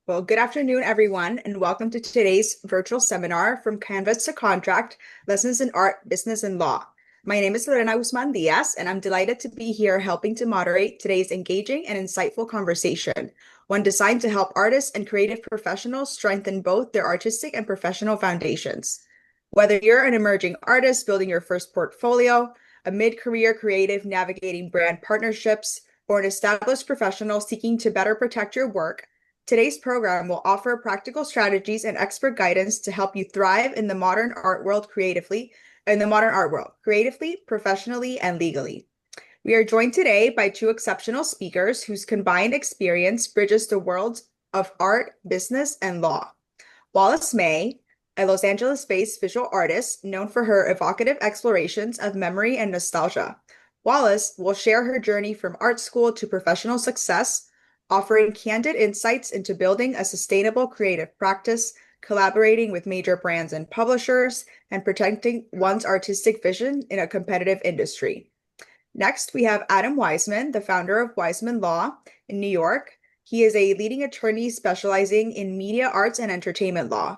Well, good afternoon, everyone, and welcome to today's virtual seminar from Canvas to Contract, Lessons in Art, Business, and Law. My name is Lorena Guzman Diaz, and I'm delighted to be here helping to moderate today's engaging and insightful conversation, one designed to help artists and creative professionals strengthen both their artistic and professional foundations. Whether you're an emerging artist building your first portfolio, a mid-career creative navigating brand partnerships, or an established professional seeking to better protect your work, today's program will offer practical strategies and expert guidance to help you thrive in the modern art world, creatively, professionally, and legally. We are joined today by two exceptional speakers whose combined experience bridges the worlds of art, business, and law. Wallace May, a Los Angeles-based visual artist known for her evocative explorations of memory and nostalgia. Wallace will share her journey from art school to professional success, offering candid insights into building a sustainable creative practice, collaborating with major brands and publishers, and protecting one's artistic vision in a competitive industry. Next, we have Adam Wiseman, the founder of Wiseman Law in New York. He is a leading attorney specializing in media arts and entertainment law.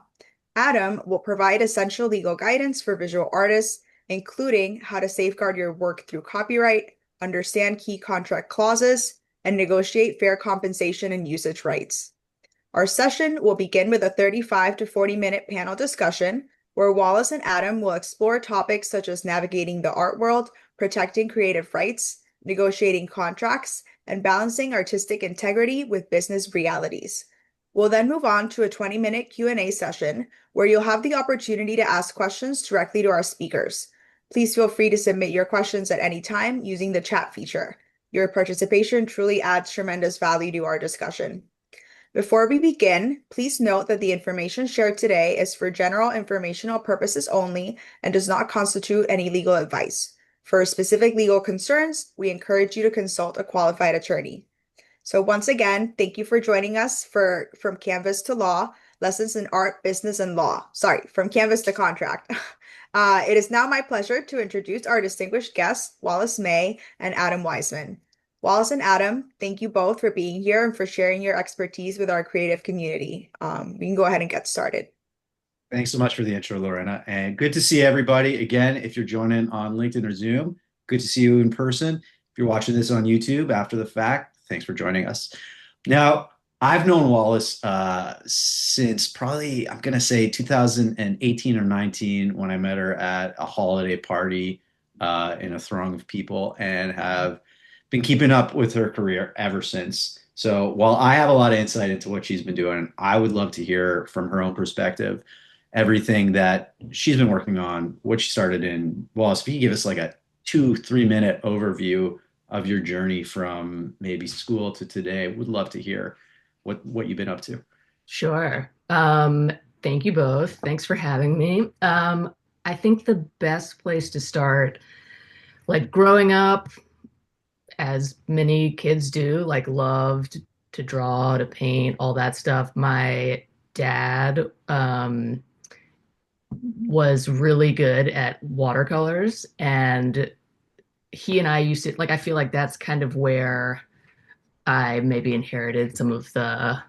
Adam will provide essential legal guidance for visual artists, including how to safeguard your work through copyright, understand key contract clauses, and negotiate fair compensation and usage rights. Our session will begin with a 35 to 40-minute panel discussion where Wallace and Adam will explore topics such as navigating the art world, protecting creative rights, negotiating contracts, and balancing artistic integrity with business realities. We'll then move on to a 20-minute Q&A session where you'll have the opportunity to ask questions directly to our speakers. Please feel free to submit your questions at any time using the chat feature. Your participation truly adds tremendous value to our discussion. Before we begin, please note that the information shared today is for general informational purposes only and does not constitute any legal advice. For specific legal concerns, we encourage you to consult a qualified attorney. So once again, thank you for joining us From Canvas to Law, Lessons in Art, Business, and Law. Sorry, From Canvas to Contract. It is now my pleasure to introduce our distinguished guests, Wallace May and Adam Wiseman. Wallace and Adam, thank you both for being here and for sharing your expertise with our creative community. We can go ahead and get started. Thanks so much for the intro, Lorena. And good to see everybody. Again, if you're joining on LinkedIn or Zoom, good to see you in person. If you're watching this on YouTube after the fact, thanks for joining us. Now, I've known Wallace since probably, I'm going to say 2018 or 19 when I met her at a holiday party in a throng of people and have been keeping up with her career ever since. So while I have a lot of insight into what she's been doing, I would love to hear from her own perspective everything that she's been working on, what she started in. Wallace, if you give us like a 2-3 minute overview of your journey from maybe school to today, would love to hear what you've been up to. Sure. Thank you both. Thanks for having me. I think the best place to start, like growing up, as many kids do, like loved to draw, to paint, all that stuff. My dad was really good at watercolors, and he and I used to, like, I feel like that's kind of where I maybe inherited some of the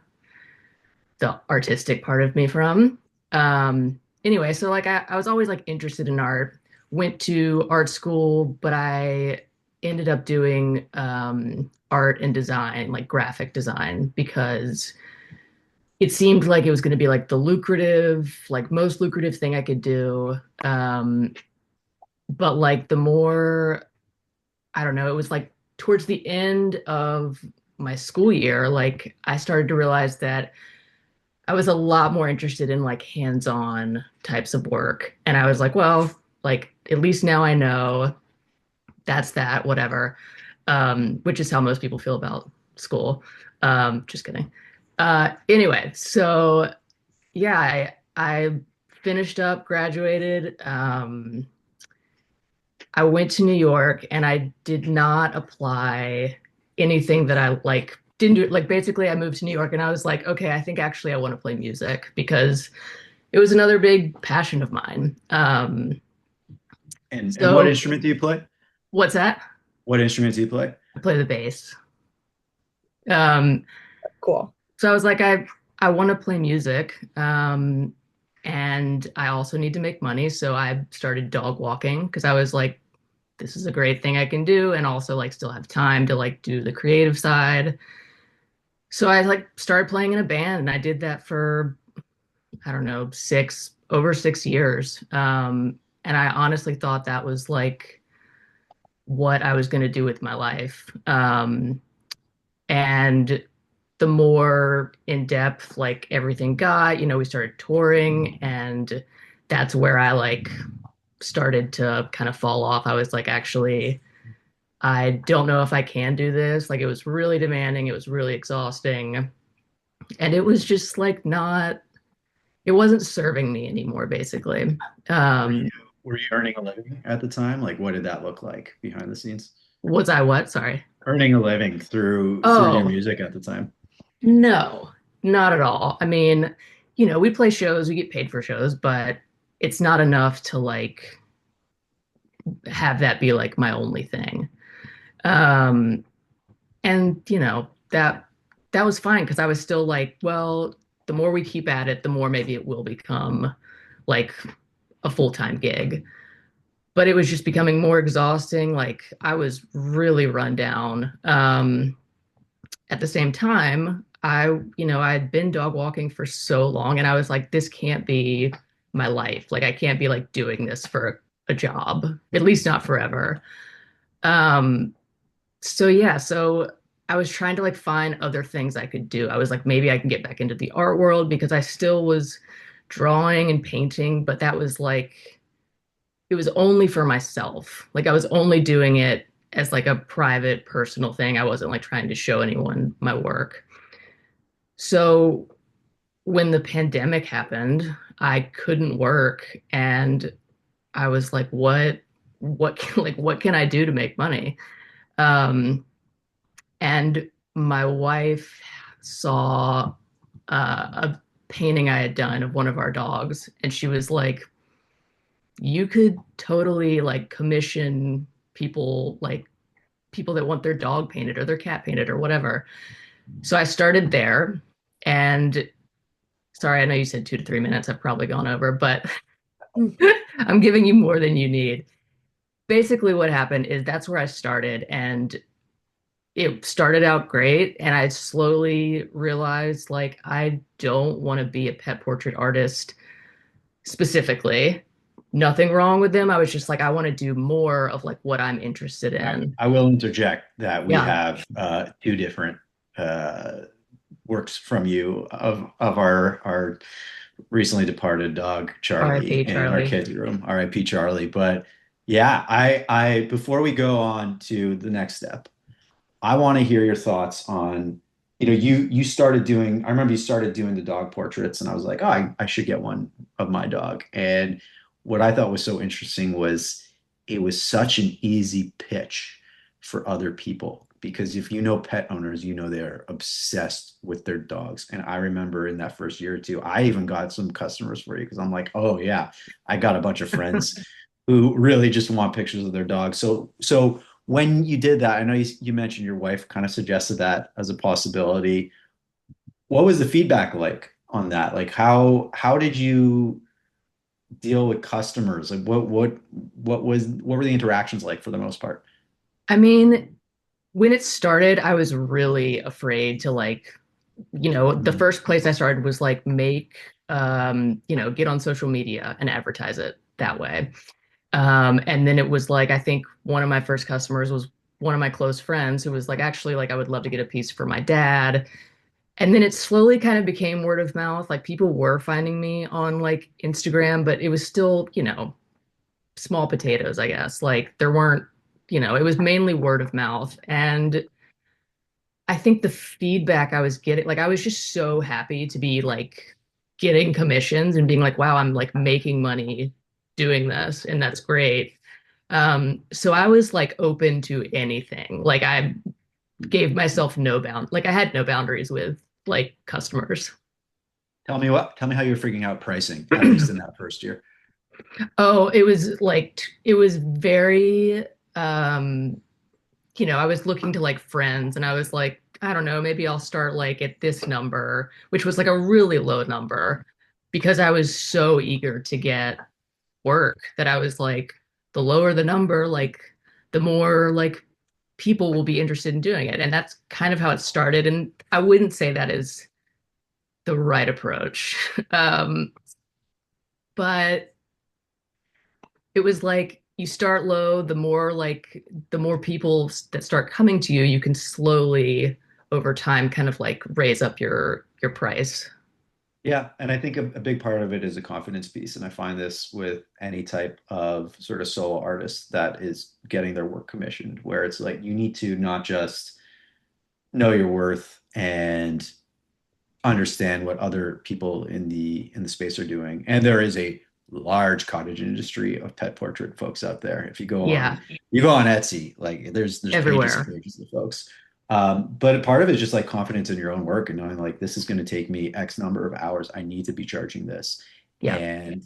artistic part of me from. Anyway, so like I was always like interested in art, went to art school, but I ended up doing art and design, like graphic design, because it seemed like it was going to be like the lucrative, like most lucrative thing I could do. But like the more, I don't know, it was like towards the end of my school year, like I started to realize that I was a lot more interested in like hands-on types of work. And I was like, well, like at least now I know that's that, whatever. Which is how most people feel about school. Just kidding. Anyway, so yeah, I finished up, graduated. I went to New York and I did not apply anything that I like didn't do it. Like basically I moved to New York and I was like, okay, I think actually I want to play music because it was another big passion of mine. And what So instrument do you play? what's that? What instrument do you play? I play the bass. Um, Cool. so I was like, I want to play music. And I also need to make money. So I started dog walking because I was like, this is a great thing I can do and also like still have time to like do the creative side. So I like started playing in a band and I did that for, I don't know, over 6 years. And I honestly thought that was like what I was going to do with my life. And the more in depth like everything got, we started touring and that's where I like started to kind of fall off. I was like, actually, I don't know if I can do this. Like it was really demanding, it was really exhausting, and it was just like not it wasn't serving me anymore, basically. Were you Um, were you earning a living at the time? Like, what did that look like behind the scenes? was I what? Sorry. Earning a living through your Oh, music at the time. no, not at all. I mean, we play shows, we get paid for shows, but it's not enough to like have that be like my only thing. Um, and that was fine because I was still like, well, the more we keep at it, the more maybe it will become like a full-time gig. But it was just becoming more exhausting. Like I was really run down. At the same time, I had been dog walking for so long and I was like, this can't be my life. Like I can't be like doing this for a job, at least not forever. Um, so yeah, so I was trying to like find other things I could do. I was like, maybe I can get back into the art world because I still was drawing and painting, but that was like it was only for myself. Like I was only doing it as like a private personal thing. I wasn't like trying to show anyone my work. So when the pandemic happened, I couldn't work and I was like, what can I do to make money? Um, and my wife saw a painting I had done of one of our dogs, and she was like, you could totally like commission people that want their dog painted or their cat painted or whatever. So I started there. And sorry, I know you said 2 to 3 minutes. I've probably gone over, but I'm giving you more than you need. Basically, what happened is that's where I started. And it started out great. And I slowly realized like, I don't want to be a pet portrait artist specifically. Nothing wrong with them. I was just like, I want to do more of like what I'm interested in. I will interject that we Yeah. have two different uh, works from you of our recently departed dog Charlie RIP in our Charlie. kids' room, R.I.P. Charlie. But yeah, I before we go on to the next step, I want to hear your thoughts on, you started doing, I remember you started doing the dog portraits, and I was like, oh, I should get one of my dog. And what I thought was so interesting was it was such an easy pitch for other people because if you know pet owners, you know they're obsessed with their dogs. And I remember in that first year or two, I even got some customers for you because I'm like, oh yeah, I got a bunch of friends who really just want pictures of their dogs. So when you did that, I know you mentioned your wife kind of suggested that as a possibility. What was the feedback like on that? Like how did you deal with customers? Like what were the interactions like for the most part? I mean, when it started, I was really afraid to like, the Mhm. first place I started was like make, get on social media and advertise it that way. And then it was like, I think one of my first customers was one of my close friends who was like, actually, like, I would love to get a piece for my dad. And then it slowly kind of became word of mouth. Like people were finding me on like Instagram, but it was still, small potatoes, I guess. Like there weren't, it was mainly word of mouth. And I think the feedback I was getting, like I was just so happy to be like getting commissions and being like, wow, I'm like making money doing this, and that's great. So I was like open to anything. Like I gave myself like I had no boundaries with like customers. Tell me how you're figuring out pricing, at least in that first year. Oh, it was very I was looking to like friends and I was like, I don't know, maybe I'll start like at this number, which was like a really low number because I was so eager to get work that I was like, the lower the number, like the more like people will be interested in doing it. And that's kind of how it started. And I wouldn't say that is the right approach. But it was like you start low, the more people that start coming to you, you can slowly over time kind of like raise up your price. Yeah, and I think a big part of it is a confidence piece, and I find this with any type of sort of solo artist that is getting their work commissioned, where it's like you need to not just know your worth and understand what other people in the space are doing. And there is a large cottage industry of pet portrait folks out there. If Yeah, you go on Etsy, like there's pages and everywhere. pages of folks. But part of it is just like confidence in your own work and knowing like this is going to take me X number of hours. I need to be charging this. Yeah, And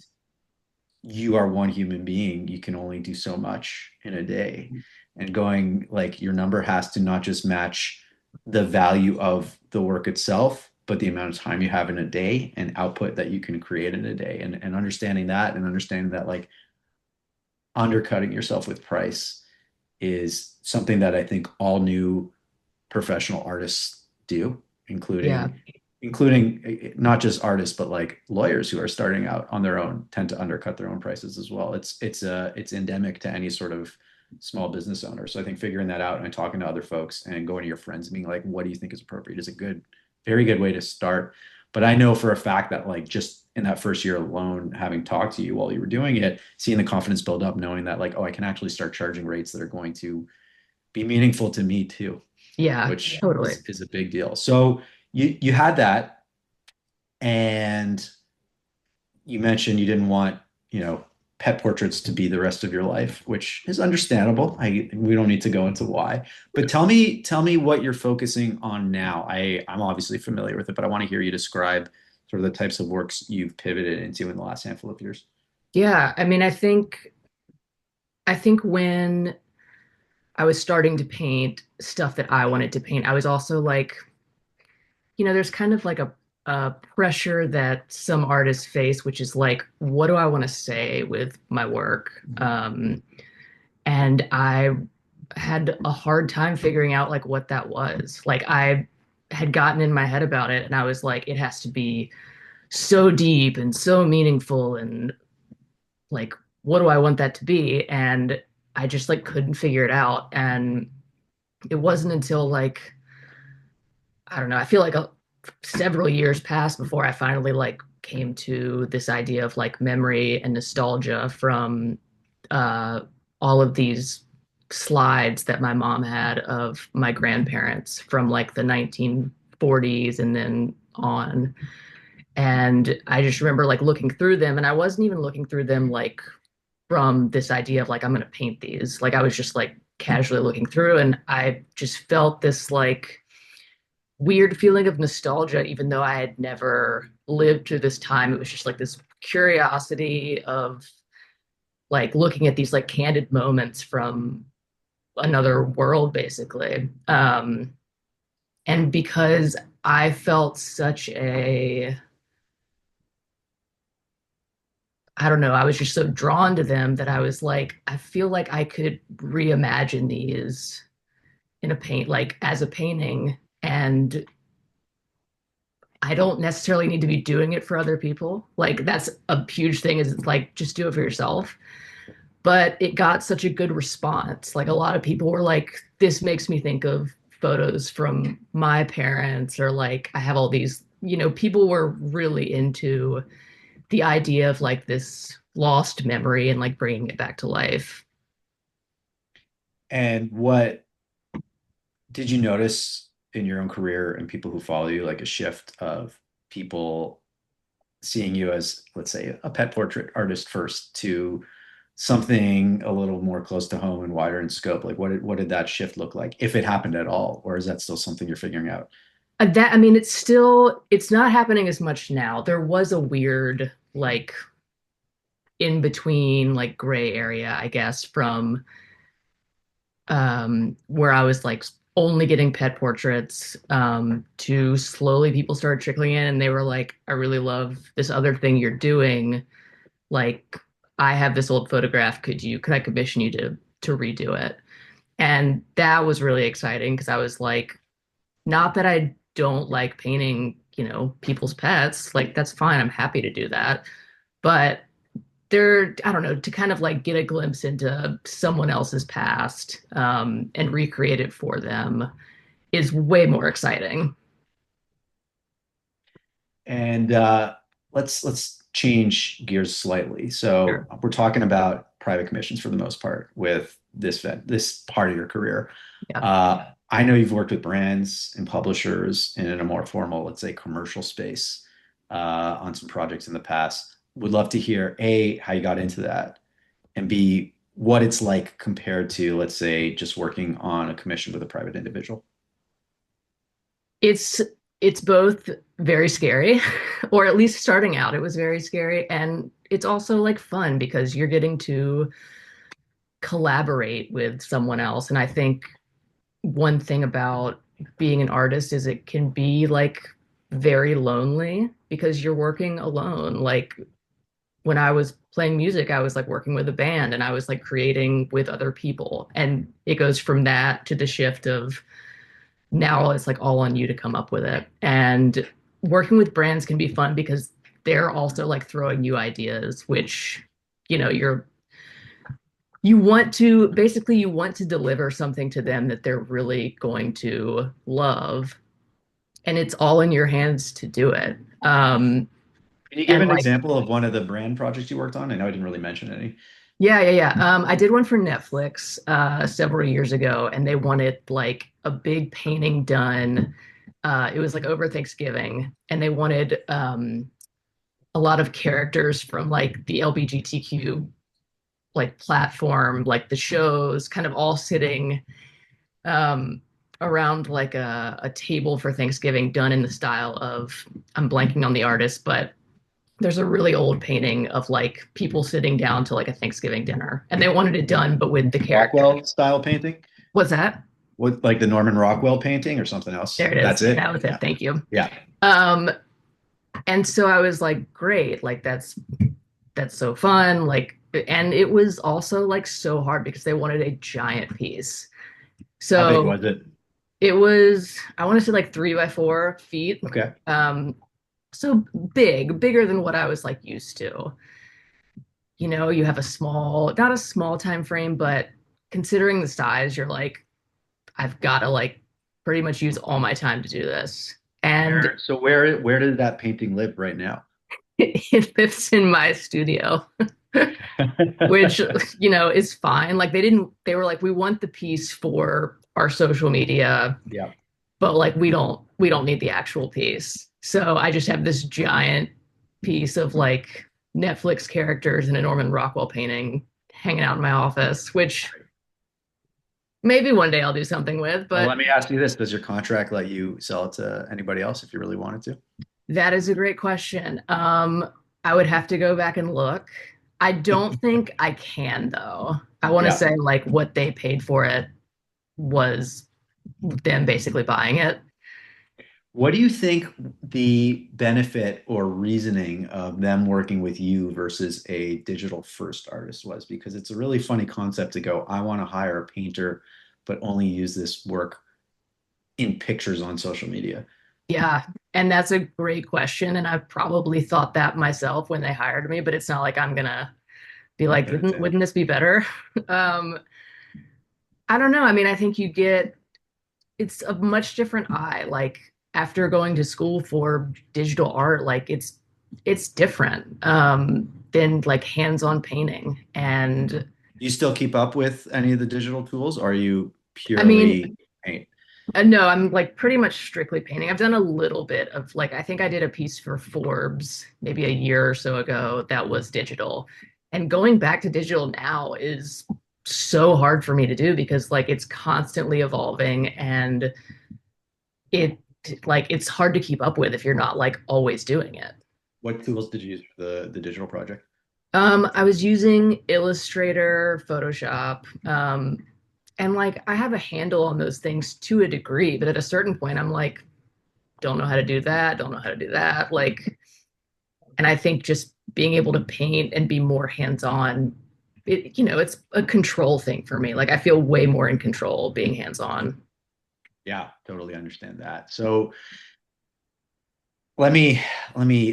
you are one human being. You can only do so much in a day. And going like your number has to not just match the value of the work itself, but the amount of time you have in a day and output that you can create in a day. And understanding that and understanding that like undercutting yourself with price is something that I think all new professional artists do, yeah, including not just artists, but like lawyers who are starting out on their own tend to undercut their own prices as well. It's endemic to any sort of small business owner. So I think figuring that out and talking to other folks and going to your friends and being like, what do you think is appropriate is a very good way to start. But I know for a fact that like just in that first year alone, having talked to you while you were doing it, seeing the confidence build up, knowing that like, oh, I can actually start charging rates that are going to be meaningful to me too, yeah, which totally. is a big deal. So you had that, and you mentioned you didn't want, pet portraits to be the rest of your life, which is understandable. We don't need to go into why, but tell me what you're focusing on now. I'm obviously familiar with it, but I want to hear you describe sort of the types of works you've pivoted into in the last handful of years. Yeah, I mean, I think when I was starting to paint stuff that I wanted to paint, I was also like, there's kind of like a pressure that some artists face, which is like, what do I want to say with my work? And I had a hard time figuring out like what that was. Like I had gotten in my head about it, and I was like, it has to be so deep and so meaningful, and like, what do I want that to be? And I just like couldn't figure it out. And it wasn't until like, I don't know, I feel like several years passed before I finally like came to this idea of like memory and nostalgia from uh, all of these slides that my mom had of my grandparents from like the 1940s and then on. And I just remember like looking through them, and I wasn't even looking through them like from this idea of like, I'm going to paint these. Like, I was just like casually looking through, and I just felt this like weird feeling of nostalgia, even though I had never lived through this time. It was just like this curiosity of like looking at these like candid moments from another world, basically. And because I felt such I don't know, I was just so drawn to them that I was like, I feel like I could reimagine these in a paint, like as a painting. And I don't necessarily need to be doing it for other people. Like that's a huge thing is like just do it for yourself. But it got such a good response. Like a lot of people were like, this makes me think of photos from my parents, or like I have all these, people were really into the idea of like this lost memory and like bringing it back to life. And what did you notice in your own career and people who follow you, like a shift of people seeing you as, let's say, a pet portrait artist first to something a little more close to home and wider in scope? Like what did that shift look like, if it happened at all, or is that still something you're figuring out? That I mean, it's not happening as much now. There was a weird like in between like gray area, I guess, from where I was like only getting pet portraits, to slowly people started trickling in and they were like, I really love this other thing you're doing. Like, I have this old photograph. Could I commission you to redo it? And that was really exciting because I was like, not that I don't like painting, people's pets. Like, that's fine. I'm happy to do that. But I don't know, to kind of like get a glimpse into someone else's past, and recreate it for them is way more exciting. And let's change gears slightly. So Sure. we're talking about private commissions for the most part with this part of your career. Yeah. I know you've worked with brands and publishers in a more formal, let's say, commercial space on some projects in the past. Would love to hear A, how you got into that, and B, what it's like compared to, let's say, just working on a commission with a private individual. It's it's both very scary, or at least starting out, it was very scary. And it's also like fun because you're getting to collaborate with someone else. And I think one thing about being an artist is it can be like very lonely because you're working alone. Like when I was playing music, I was like working with a band and I was like creating with other people. And it goes from that to the shift of now it's like all on you to come up with it. And working with brands can be fun because they're also like throwing you ideas, which, you're you want to deliver something to them that they're really going to love, and it's all in your hands to do it. Can you give And an like, example of one of the brand projects you worked on? I know I didn't really mention any. yeah. I did one for Netflix several years ago, and they wanted like a big painting done. It was like over Thanksgiving, and they wanted a lot of characters from like the LGBTQ like platform, like the shows, kind of all sitting um, around like a table for Thanksgiving, done in the style of, I'm blanking on the artist, but there's a really old painting of like people sitting down to like a Thanksgiving dinner, and they wanted it done, but with the character. Rockwell style painting? What's that? What, like the Norman Rockwell painting or something else? There it That's is. it? That was it. Yeah. Thank you. Yeah. Um, and so I was like, great, like that's so fun. Like, and it was also like so hard because they wanted a giant piece. How big So was it? it was, I want to say like 3 by 4 feet. Okay. Um, so bigger than what I was like used to. You have not a small time frame, but considering the size, you're like, I've got to like pretty much use all my time to do this. And Where did that painting live right now? it lives in my studio, which, is fine. Like they were like, we want the piece for our social media, Yeah. but like we don't need the actual piece. So I just have this giant piece of like Netflix characters and a Norman Rockwell painting hanging out in my office, which maybe one day I'll do something with, Well, but let me ask you this. Does your contract let you sell it to anybody else if you really wanted to? that is a great question. I would have to go back and look. I don't think I can though. I want to Yeah. say like what they paid for it was them basically buying it. What do you think the benefit or reasoning of them working with you versus a digital first artist was? Because it's a really funny concept to go, I want to hire a painter, but only use this work in pictures on social media. Yeah, and that's a great question. And I've probably thought that myself when they hired me, but it's not like I'm gonna be like, wouldn't this be better? Um, I don't know. I mean, I think it's a much different eye. Like after going to school for digital art, like it's different than like hands-on painting. And Do you still keep up with any of the digital tools? Or are you I mean, purely paint? no, I'm like pretty much strictly painting. I've done a little bit of like, I think I did a piece for Forbes maybe a year or so ago that was digital. And going back to digital now is so hard for me to do because like it's constantly evolving and it like it's hard to keep up with if you're not like always doing it. What tools did you use for the digital project? I was using Illustrator, Photoshop, And like I have a handle on those things to a degree, but at a certain point I'm like, don't know how to do that, don't know how to do that. Like, and I think just being able to paint and be more hands-on, it's a control thing for me. Like I feel way more in control being hands-on. Yeah, totally understand that. So let me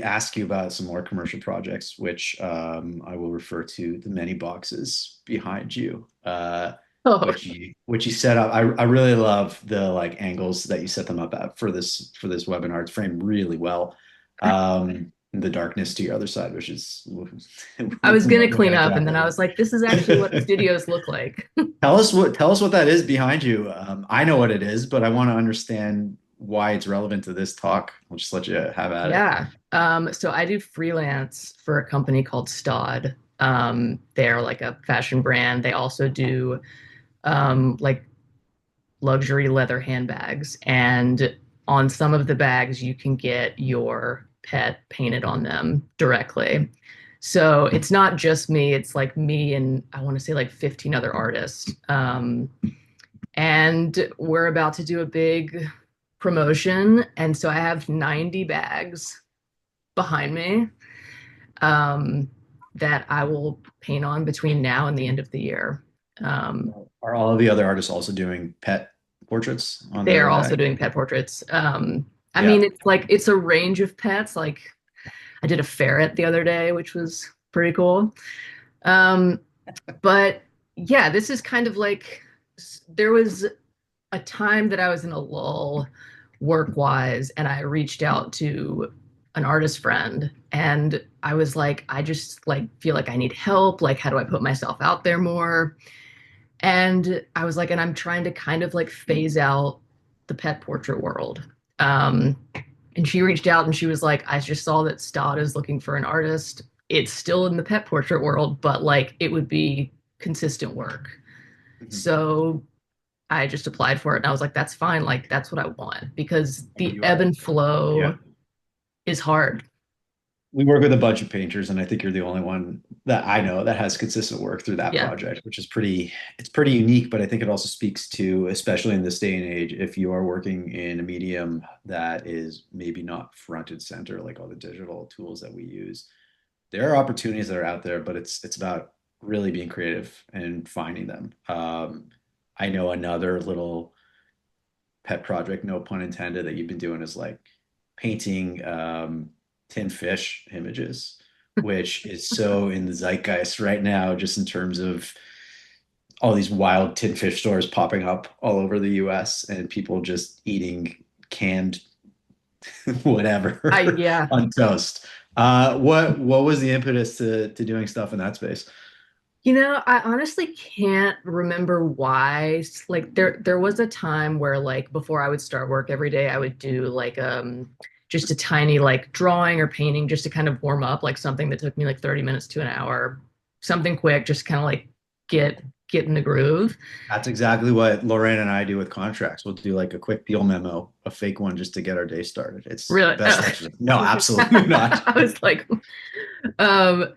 ask you about some more commercial projects, which I will refer to the many boxes behind you, Oh, which you set up. I really love the like angles that you set them up at for this webinar. It's framed really well. The darkness to your other side, which is I was gonna what clean I up, and drop then I over. was like, this is actually what studios look like. Tell us what that is behind you. I know what it is, but I want to understand why it's relevant to this talk. I'll just let you have at it. Yeah. So I do freelance for a company called Stod. They're like a fashion brand. They also do like luxury leather handbags. And on some of the bags, you can get your pet painted on them directly. So it's not just me, it's like me and I want to say like 15 other artists. And we're about to do a big promotion. And so I have 90 bags behind me um, that I will paint on between now and the end of the year. Um, Are all of the other artists also doing pet portraits on they are their also bag? doing pet portraits. I Yeah. mean, it's a range of pets. Like I did a ferret the other day, which was pretty cool. Um, but yeah, this is kind of like there was a time that I was in a lull work wise, and I reached out to an artist friend and I was like, I just like feel like I need help. Like, how do I put myself out there more? And I was like, and I'm trying to kind of like phase out the pet portrait world. Um, and she reached out and she was like, I just saw that Stott is looking for an artist. It's still in the pet portrait world, but like it would be consistent work. Mhm. So I just applied for it and I was like, that's fine. Like, that's what I want because And the you ebb are. and Yeah. flow is hard. We work with a bunch of painters, and I think you're the only one that I know that has consistent work through that Yeah. project, which is it's pretty unique, but I think it also speaks to, especially in this day and age, if you are working in a medium that is maybe not front and center, like all the digital tools that we use, there are opportunities that are out there, but it's about really being creative and finding them. I know another little pet project, no pun intended, that you've been doing is like painting tin fish images, which is so in the zeitgeist right now, just in terms of all these wild tin fish stores popping up all over the US and people just eating canned whatever Yeah. on toast. What was the impetus to doing stuff in that space? I honestly can't remember why. Like there was a time where like before I would start work every day, I would do like just a tiny like drawing or painting just to kind of warm up, like something that took me like 30 minutes to an hour, something quick, just kind of like get in the groove. That's exactly what Lorraine and I do with contracts. We'll do like a quick peel memo, a fake one just to get our day started. It's Really. best exercise. No, absolutely not. I was like, um,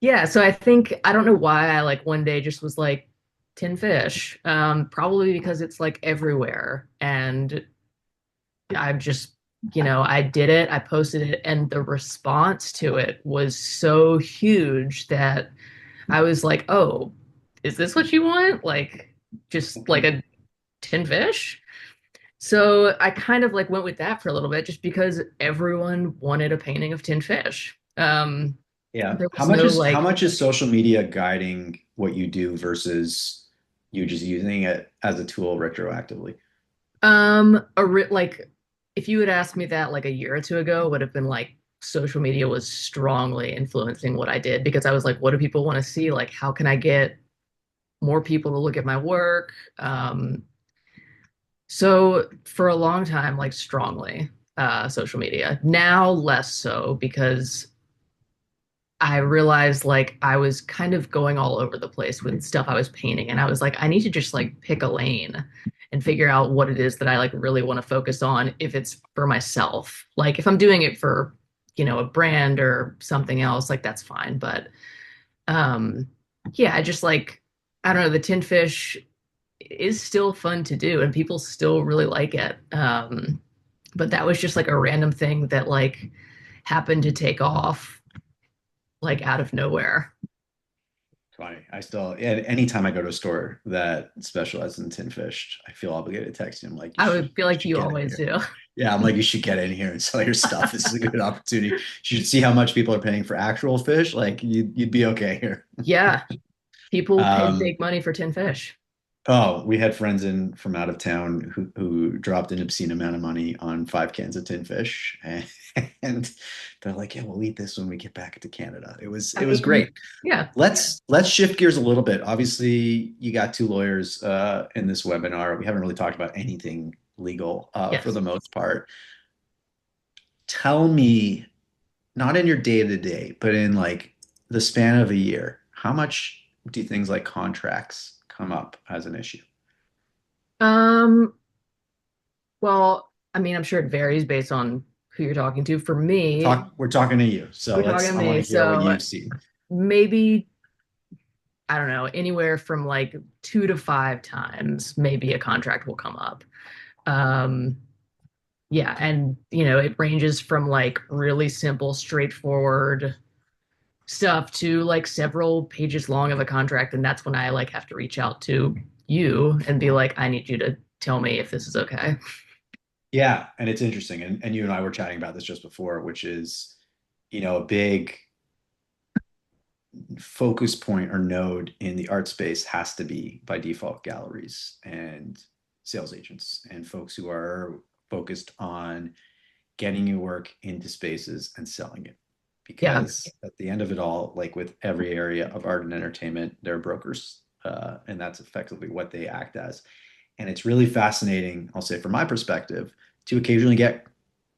yeah, so I think I don't know why I like one day just was like tin fish. Probably because it's like everywhere. And I've just, I did it, I posted it, and the response to it was so huge that I was like, oh, is this what you want? Like just like a tin fish? So I kind of like went with that for a little bit just because everyone wanted a painting of tin fish. Yeah. There How was much no is how like much is social media guiding what you do versus you just using it as a tool retroactively? like if you had asked me that like a year or two ago, it would have been like social media was strongly influencing what I did because I was like, what do people want to see? Like, how can I get more people to look at my work? So for a long time, like strongly, social media. Now less so because I realized like I was kind of going all over the place with stuff I was painting, and I was like, I need to just like pick a lane and figure out what it is that I like really want to focus on if it's for myself. Like if I'm doing it for, a brand or something else, like that's fine. But um yeah, I just like I don't know, the tin fish is still fun to do and people still really like it. But that was just like a random thing that like happened to take off like out of nowhere. Funny. I still, anytime I go to a store that specializes in tin fish, I feel obligated to text him like, I would feel you like should you get in always here. do. Yeah, I'm like, you should get in here and sell your stuff. This is a good opportunity. You should see how much people are paying for actual fish. Like, you'd be okay here. Yeah, people paid Um, big money for tin fish. oh, we had friends in from out of town who dropped an obscene amount of money on 5 cans of tin fish, and they're like, "Yeah, we'll eat this when we get back to Canada." It was I it was great. mean, yeah, Let's shift gears a little bit. Obviously, you got two lawyers in this webinar. We haven't really talked about anything legal for yes. the most part. Tell me, not in your day to day, but in like the span of a year, how much do things like contracts come up as an issue? Um, well, I mean, I'm sure it varies based on who you're talking to. For me, We're talking to you. So we're talking to I want me, to hear what so you've seen. maybe I don't know, anywhere from like 2 to 5 times, maybe a contract will come up. Um, yeah, and it ranges from like really simple, straightforward stuff to like several pages long of a contract, and that's when I like have to reach out to you and be like, I need you to tell me if this is okay. Yeah, and it's interesting. And you and I were chatting about this just before, which is, a big focus point or node in the art space has to be by default galleries and sales agents and folks who are focused on getting your work into spaces and selling it. Yeah, Because at the end of it all, like with every area of art and entertainment, they're brokers. And that's effectively what they act as. And it's really fascinating, I'll say from my perspective, to occasionally get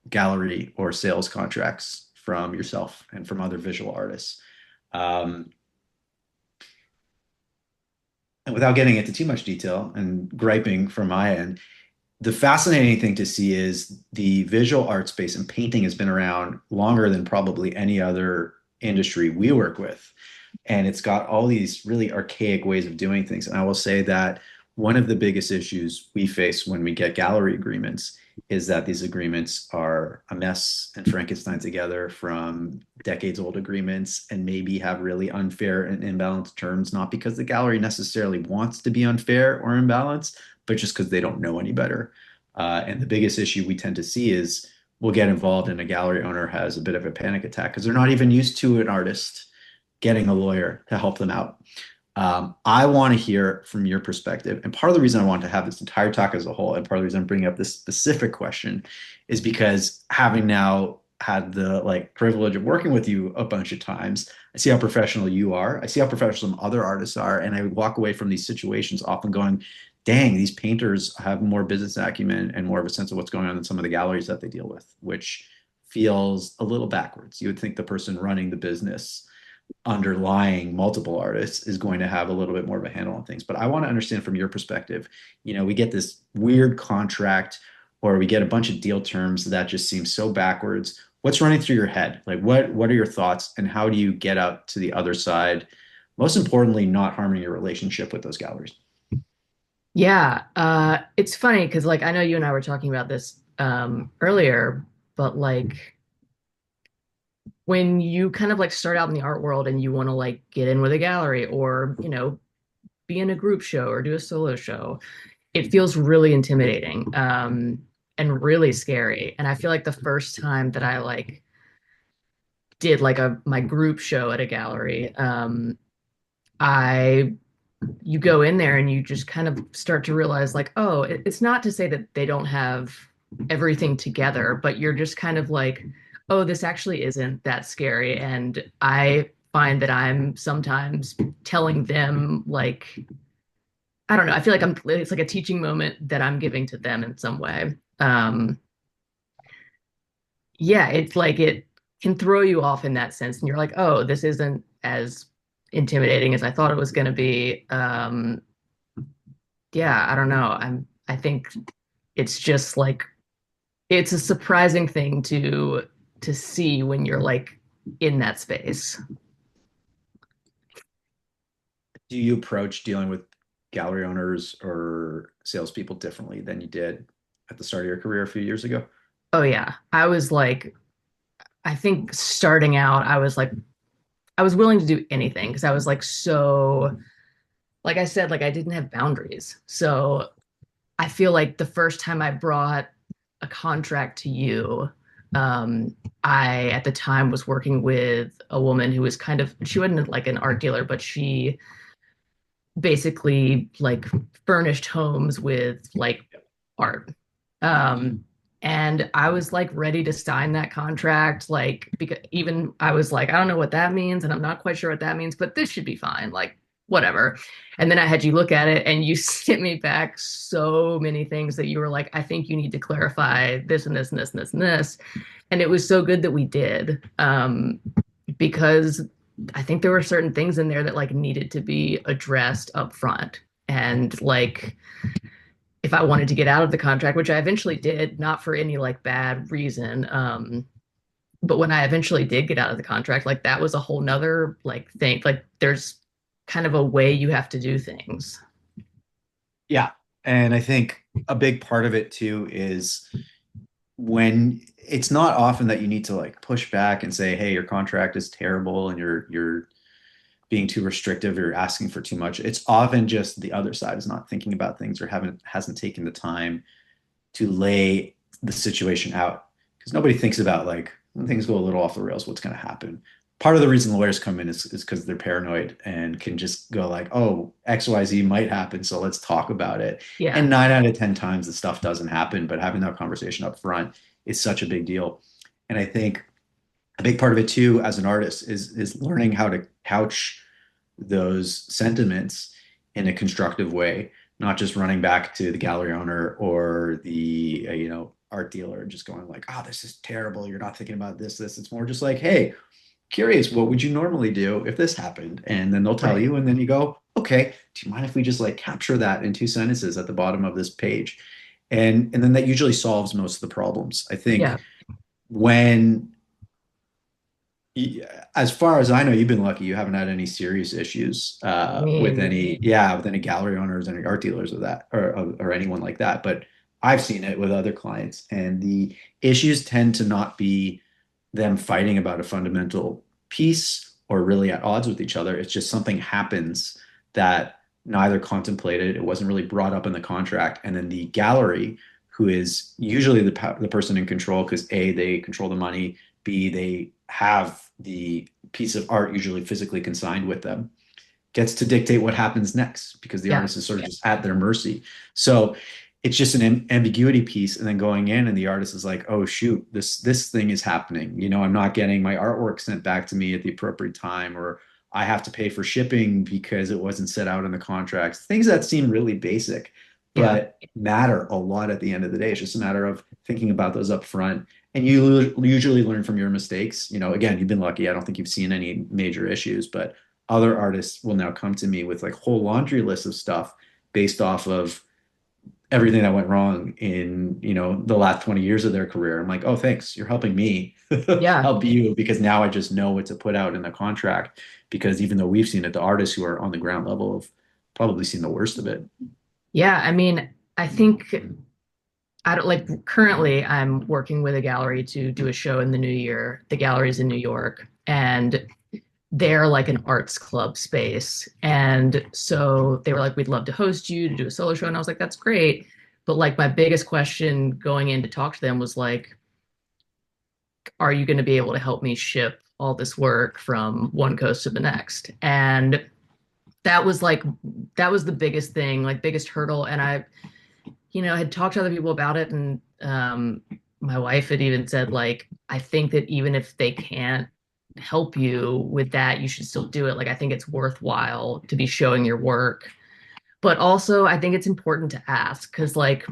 gallery or sales contracts from yourself and from other visual artists. Um, and without getting into too much detail and griping from my end, the fascinating thing to see is the visual art space and painting has been around longer than probably any other industry we work with. And it's got all these really archaic ways of doing things. And I will say that one of the biggest issues we face when we get gallery agreements is that these agreements are a mess and Frankenstein together from decades old agreements and maybe have really unfair and imbalanced terms, not because the gallery necessarily wants to be unfair or imbalanced, but just because they don't know any better. And the biggest issue we tend to see is we'll get involved and a gallery owner has a bit of a panic attack because they're not even used to an artist getting a lawyer to help them out. I want to hear from your perspective. And part of the reason I want to have this entire talk as a whole, and part of the reason I'm bringing up this specific question is because having now had the like privilege of working with you a bunch of times, I see how professional you are. I see how professional some other artists are. And I would walk away from these situations often going, dang, these painters have more business acumen and more of a sense of what's going on than some of the galleries that they deal with, which feels a little backwards. You would think the person running the business underlying multiple artists is going to have a little bit more of a handle on things. But I want to understand from your perspective, we get this weird contract or we get a bunch of deal terms that just seem so backwards. What's running through your head? Like what are your thoughts and how do you get out to the other side? Most importantly, not harming your relationship with those galleries. yeah. It's funny because like I know you and I were talking about this earlier, but like when you kind of like start out in the art world and you want to like get in with a gallery or be in a group show or do a solo show, it feels really intimidating and really scary. And I feel like the first time that I like did like my group show at a gallery, I you go in there and you just kind of start to realize like, oh, it's not to say that they don't have everything together, but you're just kind of like, oh, this actually isn't that scary. And I find that I'm sometimes telling them like, I don't know, I feel like it's like a teaching moment that I'm giving to them in some way. Yeah, it's like it can throw you off in that sense. And you're like, oh, this isn't as intimidating as I thought it was going to be. Yeah, I don't know. I think it's just like it's a surprising thing to see when you're like in that space. Do you approach dealing with gallery owners or salespeople differently than you did at the start of your career a few years ago? Oh yeah. I was like, I think starting out, I was like, I was willing to do anything because I was like so, like I said, like I didn't have boundaries. So I feel like the first time I brought a contract to you, I at the time was working with a woman who was kind of, she wasn't like an art dealer, but she basically like furnished homes with like art. And I was like ready to sign that contract, like because even I was like, I don't know what that means, and I'm not quite sure what that means, but this should be fine, like whatever. And then I had you look at it, and you sent me back so many things that you were like, I think you need to clarify this and this and this and this and this. And it was so good that we did, because I think there were certain things in there that like needed to be addressed up front. And like if I wanted to get out of the contract, which I eventually did, not for any like bad reason. But when I eventually did get out of the contract, like that was a whole nother like thing. Like there's kind of a way you have to do things. Yeah. And I think a big part of it too is when it's not often that you need to like push back and say, hey, your contract is terrible and you're being too restrictive or you're asking for too much. It's often just the other side is not thinking about things or hasn't taken the time to lay the situation out. Because nobody thinks about like when things go a little off the rails, what's going to happen. Part of the reason lawyers come in is because they're paranoid and can just go like, oh, XYZ might happen, so let's talk about it. Yeah. And 9 out of 10 times the stuff doesn't happen, but having that conversation up front is such a big deal. And I think a big part of it too, as an artist, is learning how to couch those sentiments in a constructive way, not just running back to the gallery owner or the art dealer and just going like, oh, this is terrible. You're not thinking about this. It's more just like, hey, curious, what would you normally do if this happened? And then they'll tell Right. you, and then you go, okay, do you mind if we just like capture that in 2 sentences at the bottom of this page? And then that usually solves most of the problems. I think Yeah. when as far as I know, you've been lucky. You haven't had any serious issues I with mean, any gallery owners, any art dealers of that, or anyone like that. But I've seen it with other clients, and the issues tend to not be them fighting about a fundamental piece or really at odds with each other. It's just something happens that neither contemplated. It wasn't really brought up in the contract, and then the gallery, who is usually the person in control, because A, they control the money, B, they have the piece of art usually physically consigned with them, gets to dictate what happens next because the yeah. artist is sort of just at their mercy. So it's just an ambiguity piece. And then going in and the artist is like, oh shoot, this thing is happening. I'm not getting my artwork sent back to me at the appropriate time, or I have to pay for shipping because it wasn't set out in the contracts. Things that seem really basic, Yeah. but matter a lot at the end of the day. It's just a matter of thinking about those up front. And you usually learn from your mistakes. Again, you've been lucky. I don't think you've seen any major issues, but other artists will now come to me with like whole laundry lists of stuff based off of everything that went wrong in the last 20 years of their career. I'm like, oh, thanks, you're helping me Yeah. help you, because now I just know what to put out in the contract, because even though we've seen it, the artists who are on the ground level have probably seen the worst of it. Yeah. I mean, I think I don't like currently I'm working with a gallery to do a show in the new year. The gallery's in New York and they're like an arts club space. And so they were like, we'd love to host you to do a solo show. And I was like, that's great. But like my biggest question going in to talk to them was like, are you going to be able to help me ship all this work from one coast to the next? And that was like that was the biggest thing, like biggest hurdle. And I had talked to other people about it, and my wife had even said, like, I think that even if they can't help you with that, you should still do it. Like, I think it's worthwhile to be showing your work. But also, I think it's important to ask because, like,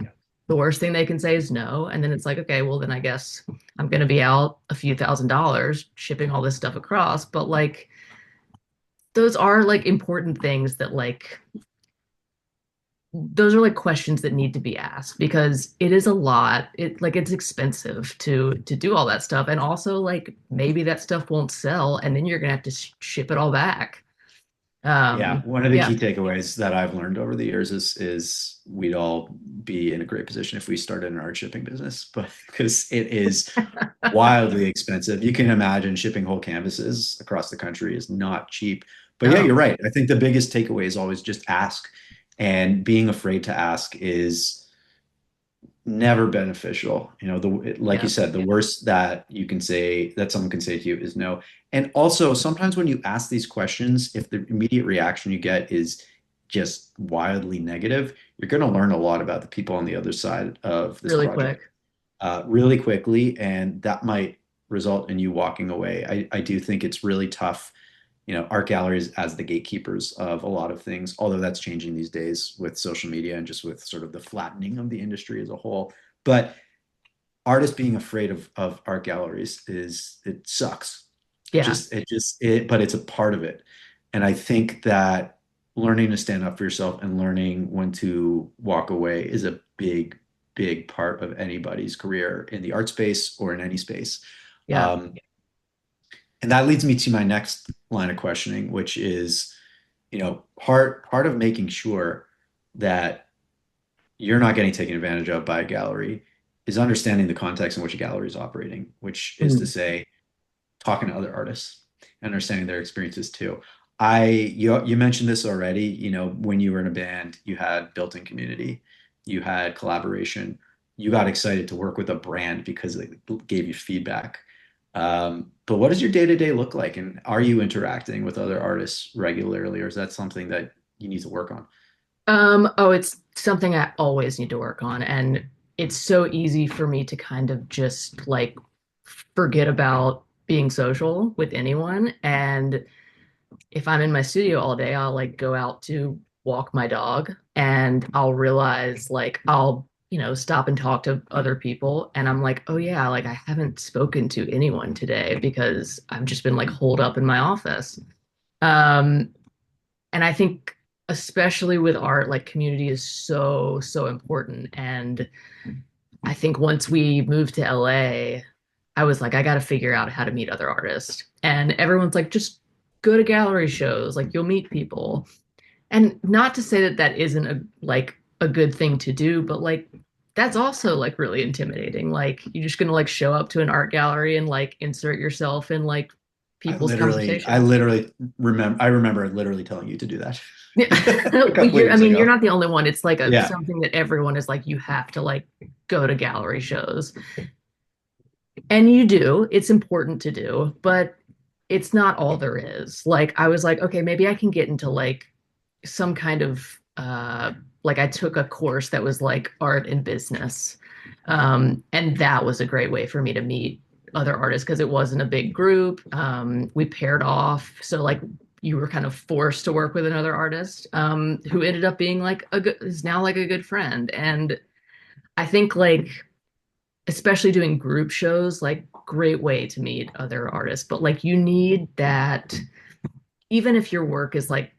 the worst thing they can say is no. And then it's like, okay, well, then I guess I'm going to be out a few $1,000s shipping all this stuff across. But, like, those are like important things that, like, those are like questions that need to be asked because it is a lot. It's expensive to do all that stuff, and also like maybe that stuff won't sell, and then you're gonna have to ship it all back. Yeah, one of the Yeah. key takeaways that I've learned over the years is we'd all be in a great position if we started an art shipping business, but because it is wildly expensive. You can imagine shipping whole canvases across the country is not cheap. But yeah, Oh, you're right. I think the biggest takeaway is always just ask. And being afraid to ask is never beneficial. You know, like you yeah. said, the worst that you can say that someone can say to you is no. And also, sometimes when you ask these questions, if the immediate reaction you get is just wildly negative, you're going to learn a lot about the people on the other side of this Really project quick. really quickly, and that might result in you walking away. I do think it's really tough, art galleries as the gatekeepers of a lot of things, although that's changing these days with social media and just with sort of the flattening of the industry as a whole. But artists being afraid of art galleries it sucks. Yeah. But it's a part of it. And I think that learning to stand up for yourself and learning when to walk away is a big part of anybody's career in the art space or in any space. Yeah. Um, and that leads me to my next line of questioning, which is, part of making sure that you're not getting taken advantage of by a gallery is understanding the context in which a gallery is operating, which is to Mm. say, talking to other artists, understanding their experiences too. You mentioned this already. When you were in a band, you had built-in community, you had collaboration, you got excited to work with a brand because it gave you feedback. But what does your day-to-day look like, and are you interacting with other artists regularly, or is that something that you need to work on? Oh, it's something I always need to work on. And it's so easy for me to kind of just like forget about being social with anyone. And if I'm in my studio all day, I'll like go out to walk my dog and I'll realize like I'll stop and talk to other people. And I'm like, oh yeah, like I haven't spoken to anyone today because I've just been like holed up in my office. Um, and I think especially with art, like community is so, so important. And I think once we moved to LA, I was like, I got to figure out how to meet other artists. And everyone's like, just go to gallery shows, like you'll meet people. And not to say that that isn't a good thing to do, but like that's also like really intimidating. Like you're just gonna like show up to an art gallery and like insert yourself in like I people's literally, I conversations. literally remember literally telling you to do that Yeah. a Well, couple of I years mean, you're ago. not the only one. It's like Yeah, something that everyone is like, you have to like go to gallery shows. And you do. It's important to do, but it's not all there is. Like I was like, okay, maybe I can get into like some kind of like I took a course that was like art and business. And that was a great way for me to meet other artists because it wasn't a big group. We paired off. So like you were kind of forced to work with another artist who ended up being like is now like a good friend. And I think like especially doing group shows, like great way to meet other artists. But like you need that even if your work is like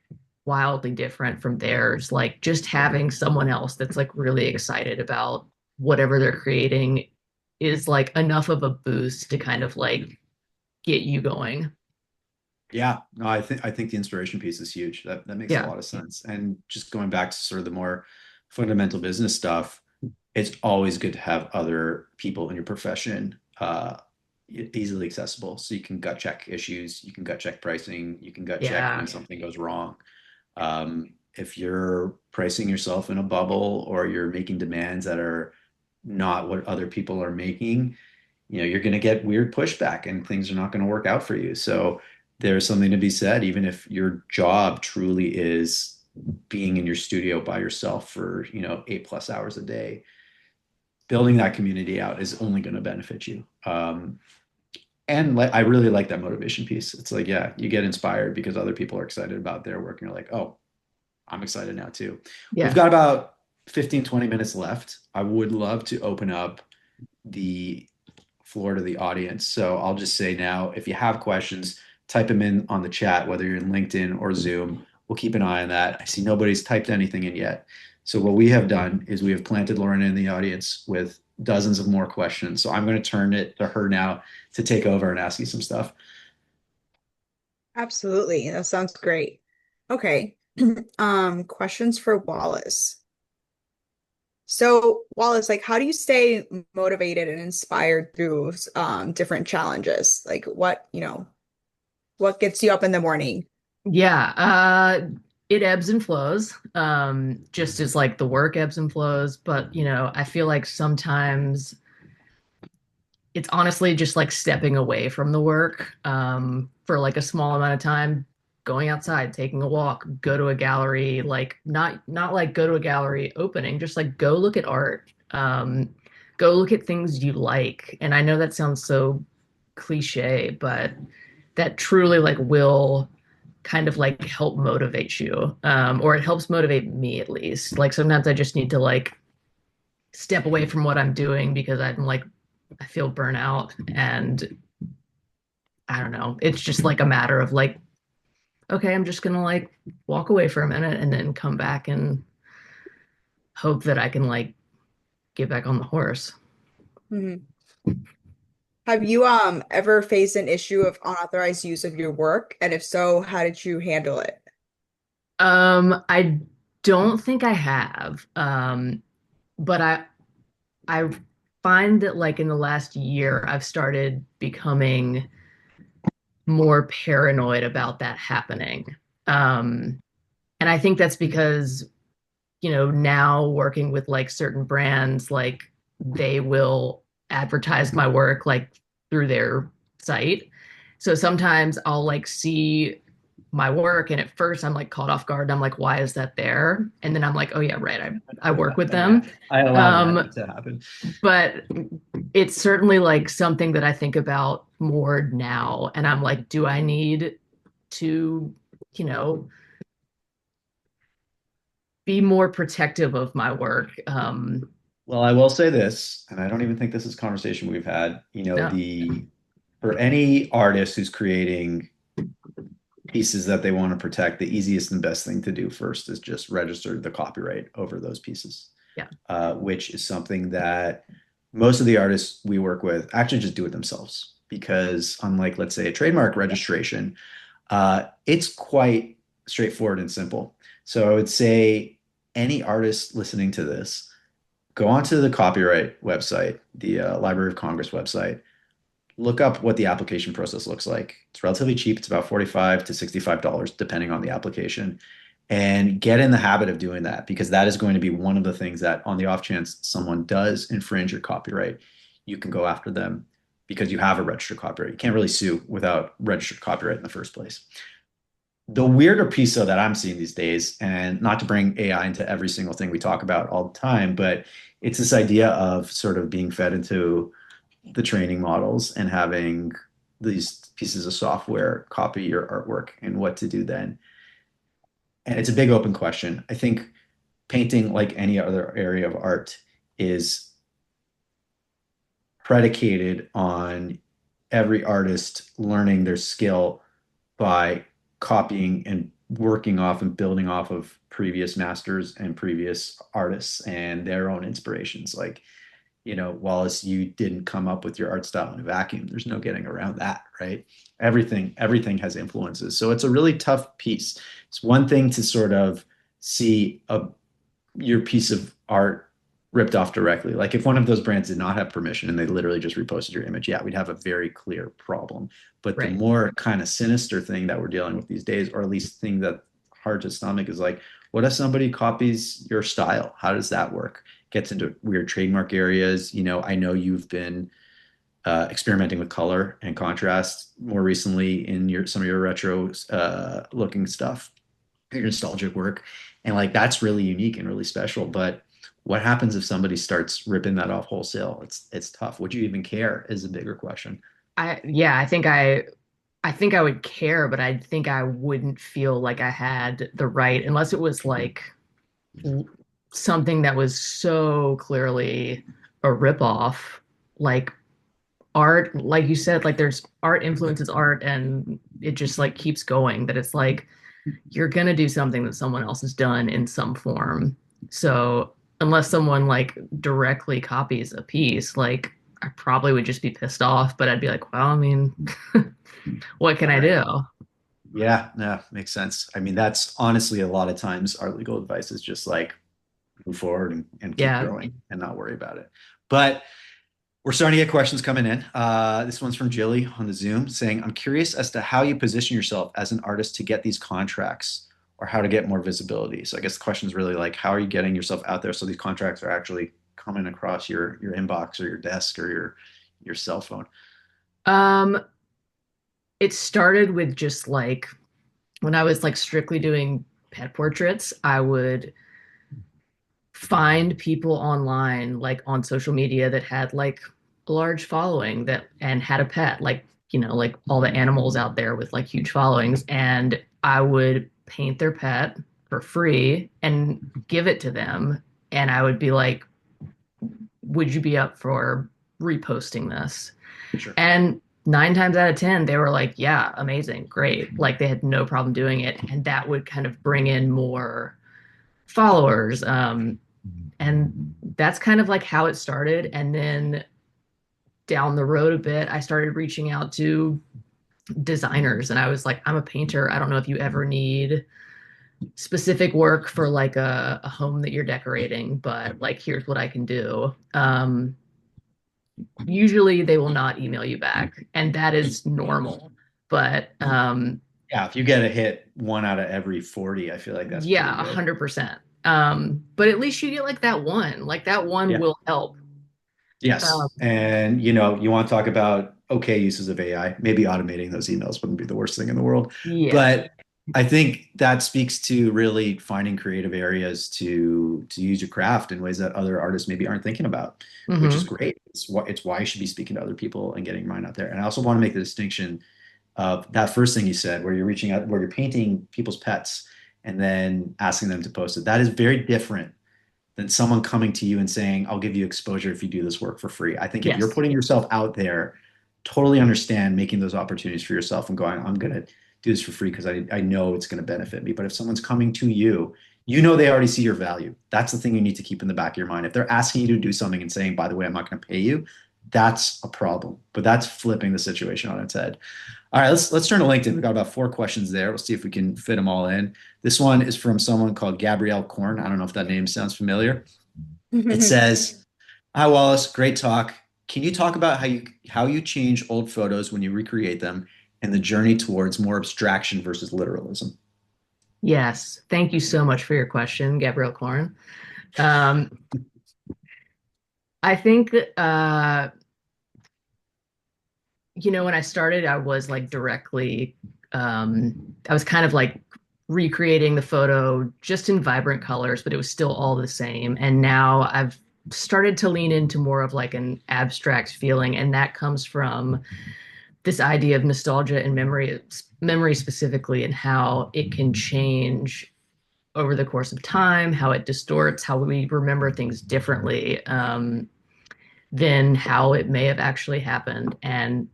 wildly different from theirs, like just having someone else that's like really excited about whatever they're creating is like enough of a boost to kind of like get you going. yeah. No, I think the inspiration piece is huge. That makes a Yeah. lot of sense. And just going back to sort of the more fundamental business stuff, it's always good to have other people in your profession easily accessible, so you can gut check issues, you can gut check pricing, you can gut check when Yeah. something goes wrong. If you're pricing yourself in a bubble or you're making demands that are not what other people are making, you're going to get weird pushback and things are not going to work out for you. So there's something to be said, even if your job truly is being in your studio by yourself for, 8+ hours a day, building that community out is only going to benefit you. And I really like that motivation piece. It's like, yeah, you get inspired because other people are excited about their work and you're like, oh, I'm excited now too. We've Yeah. got about 15, 20 minutes left. I would love to open up the floor to the audience. So I'll just say now, if you have questions, type them in on the chat, whether you're in LinkedIn or Zoom. We'll keep an eye on that. I see nobody's typed anything in yet. So what we have done is we have planted Lauren in the audience with dozens of more questions. So I'm going to turn it to her now to take over and ask you some stuff. Absolutely. That sounds great. Okay. Questions for Wallace. So, Wallace, like, how do you stay motivated and inspired through different challenges? Like, what gets you up in the morning? Yeah, it ebbs and flows, just as like the work ebbs and flows. But, I feel like sometimes it's honestly just like stepping away from the work, for like a small amount of time, going outside, taking a walk, go to a gallery, like not like go to a gallery opening, just like go look at art, go look at things you like. And I know that sounds so cliche, but that truly like will kind of like help motivate you, or it helps motivate me at least. Like sometimes I just need to like step away from what I'm doing because I feel burnout, and I don't know. It's just like a matter of like, okay, I'm just gonna like walk away for a minute and then come back and hope that I can like get back on the horse. Mhm. Have you ever faced an issue of unauthorized use of your work? And if so, how did you handle it? I don't think I have. But I find that like in the last year I've started becoming more paranoid about that happening. Um, and I think that's because, now working with like certain brands, like they will advertise my work like through their site. So sometimes I'll like see my work and at first I'm like caught off guard and I'm like, why is that there? And then I'm like, oh yeah, right. I work with Yeah, them. I allow that Um, to happen. but it's certainly like something that I think about more now. And I'm like, do I need to, you know, be more protective of my work? Well, I will say this, and I don't even think this is a conversation we've had. No, The for any artist who's creating pieces that they want to protect, the easiest and best thing to do first is just register the copyright over those pieces, yeah, which is something that most of the artists we work with actually just do it themselves. Because unlike, let's say, a trademark registration, it's quite straightforward and simple. So I would say any artist listening to this, go onto the copyright website, the Library of Congress website, look up what the application process looks like. It's relatively cheap. It's about $45 to $65, depending on the application. And get in the habit of doing that because that is going to be one of the things that, on the off chance someone does infringe your copyright, you can go after them because you have a registered copyright. You can't really sue without registered copyright in the first place. The weirder piece, though, that I'm seeing these days, and not to bring AI into every single thing we talk about all the time, but it's this idea of sort of being fed into the training models and having these pieces of software copy your artwork and what to do then. And it's a big open question. I think painting, like any other area of art, is predicated on every artist learning their skill by copying and working off and building off of previous masters and previous artists and their own inspirations. Like, Wallace, you didn't come up with your art style in a vacuum. There's no getting around that, right? Everything has influences. So it's a really tough piece. It's one thing to sort of see your piece of art ripped off directly. Like if one of those brands did not have permission and they literally just reposted your image, yeah, we'd have a very clear problem. But the right. more kind of sinister thing that we're dealing with these days, or at least thing that hard to stomach, is like, what if somebody copies your style? How does that work? Gets into weird trademark areas. I know you've been experimenting with color and contrast more recently in some of your retro looking stuff, your nostalgic work, and like that's really unique and really special. But what happens if somebody starts ripping that off wholesale? It's tough. Would you even care? Is a bigger question. Yeah, I think I would care, but I think I wouldn't feel like I had the right unless it was like something that was so clearly a ripoff. Like art, like you said, like there's art influences art and it just like keeps going. That it's like you're gonna do something that someone else has done in some form. So unless someone like directly copies a piece, like I probably would just be pissed off, but I'd be like, well, I mean, what can All I right. do? Yeah, no, makes sense. I mean, that's honestly a lot of times our legal advice is just like move forward and keep Yeah. growing and not worry about it. But we're starting to get questions coming in. This one's from Jilly on the Zoom saying, I'm curious as to how you position yourself as an artist to get these contracts or how to get more visibility. So I guess the question is really like, how are you getting yourself out there so these contracts are actually coming across your inbox or your desk or your cell phone? Um, it started with just like when I was like strictly doing pet portraits, I would find people online, like on social media that had like a large following that and had a pet, like, like all the animals out there with like huge followings. And I would paint their pet for free and give it to them. And I would be like, would you be up for reposting this? Sure. And 9 times out of 10, they were like, yeah, amazing, great. Like they had no problem doing it. And that would kind of bring in more followers. And that's kind of like how it started. And then down the road a bit, I started reaching out to designers and I was like, I'm a painter. I don't know if you ever need specific work for like a home that you're decorating, but like, here's what I can do. Usually they will not email you back, and that is normal. But Yeah, if you get a hit 1 out of every 40, I feel like that's pretty yeah, good. 100%. But at least you get like that one. Like that one Yeah. will help. Um, Yes. And you want to talk about okay uses of AI, maybe automating those emails wouldn't be the worst thing in the world. yeah. But I think that speaks to really finding creative areas to use your craft in ways that other artists maybe aren't thinking about, which is Hmm. great. It's why you should be speaking to other people and getting your mind out there. And I also want to make the distinction of that first thing you said, where you're reaching out, where you're painting people's pets and then asking them to post it. That is very different than someone coming to you and saying, I'll give you exposure if you do this work for free. I think if you're Yes. putting yourself out there, totally understand making those opportunities for yourself and going, I'm going to do this for free because I know it's going to benefit me. But if someone's coming to you, you know they already see your value. That's the thing you need to keep in the back of your mind. If they're asking you to do something and saying, by the way, I'm not going to pay you, that's a problem. But that's flipping the situation on its head. All right, let's turn to LinkedIn. We got about 4 questions there. We'll see if we can fit them all in. This one is from someone called Gabrielle Korn. I don't know if that name sounds familiar. It says, "Hi Wallace, great talk. Can you talk about how you change old photos when you recreate them and the journey towards more abstraction versus literalism?" Yes. Thank you so much for your question, Gabrielle Corn. Um, I think, when I started, I was like I was kind of like recreating the photo just in vibrant colors, but it was still all the same. And now I've started to lean into more of like an abstract feeling, and that comes from this idea of nostalgia and memory specifically, and how it can change over the course of time, how it distorts how we remember things differently. Than how it may have actually happened. And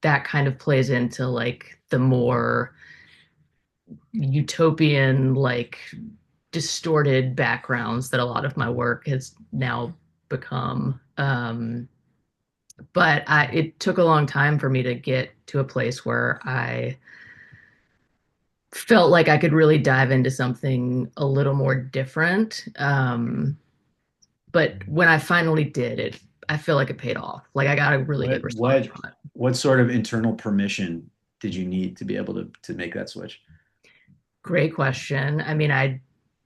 that kind of plays into like the more utopian, like distorted backgrounds that a lot of my work has now become. But it took a long time for me to get to a place where I felt like I could really dive into something a little more different. But when I finally did it, I feel like it paid off. Like I got a really What good response what from it. what sort of internal permission did you need to be able to make that switch? Great question. I mean, I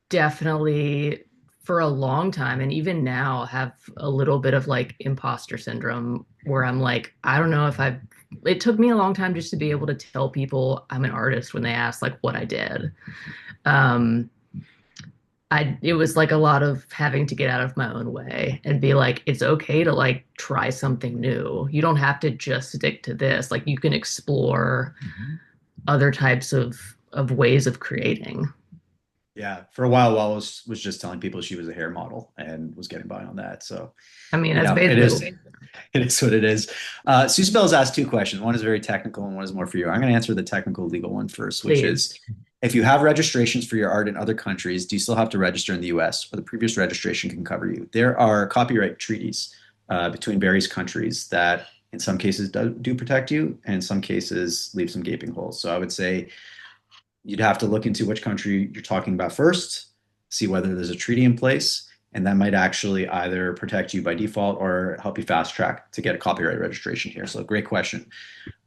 definitely, for a long time, and even now, have a little bit of like imposter syndrome where I'm like, I don't know if it took me a long time just to be able to tell people I'm an artist when they ask like what I did. Um, it was like a lot of having to get out of my own way and be like, it's okay to like try something new. You don't have to just stick to this. Like you can explore other types of ways of creating. Yeah, for a while, Wallace was just telling people she was a hair model and was getting by on that. So, I mean, that's it basically is it is what it is. Susabel has asked 2 questions. One is very technical and one is more for you. I'm going to answer the technical legal one first, which please. is if you have registrations for your art in other countries, do you still have to register in the US or the previous registration can cover you? There are copyright treaties between various countries that in some cases do protect you and in some cases leave some gaping holes. So I would say You'd have to look into which country you're talking about first, see whether there's a treaty in place, and that might actually either protect you by default or help you fast track to get a copyright registration here. So, great question.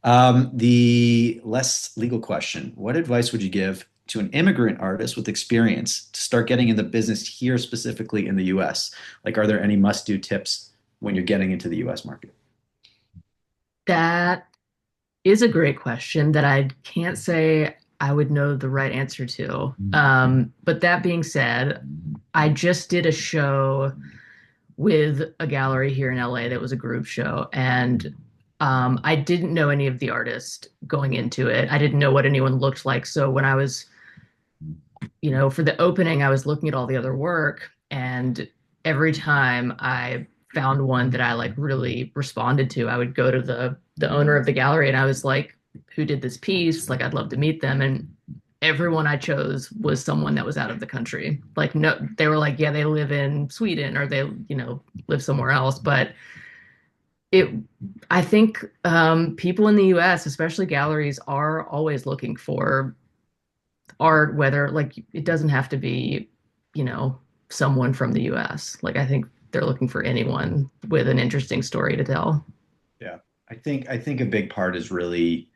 The less legal question: what advice would you give to an immigrant artist with experience to start getting in the business here, specifically in the US? Like, are there any must-do tips when you're getting into the US market? That is a great question that I can't say I would know the right answer to. But that being said, I just did a show with a gallery here in LA that was a group show, and I didn't know any of the artists going into it. I didn't know what anyone looked like. So when I was, for the opening, I was looking at all the other work, and every time I found one that I like really responded to, I would go to the owner of the gallery and I was like, who did this piece? Like, I'd love to meet them. And everyone I chose was someone that was out of the country. Like, no, they were like, yeah, they live in Sweden or they, live somewhere else. But it, I think people in the US, especially galleries, are always looking for art, whether like it doesn't have to be, you know, someone from the US. Like, I think they're looking for anyone with an interesting story to tell. Yeah, I think a big part is really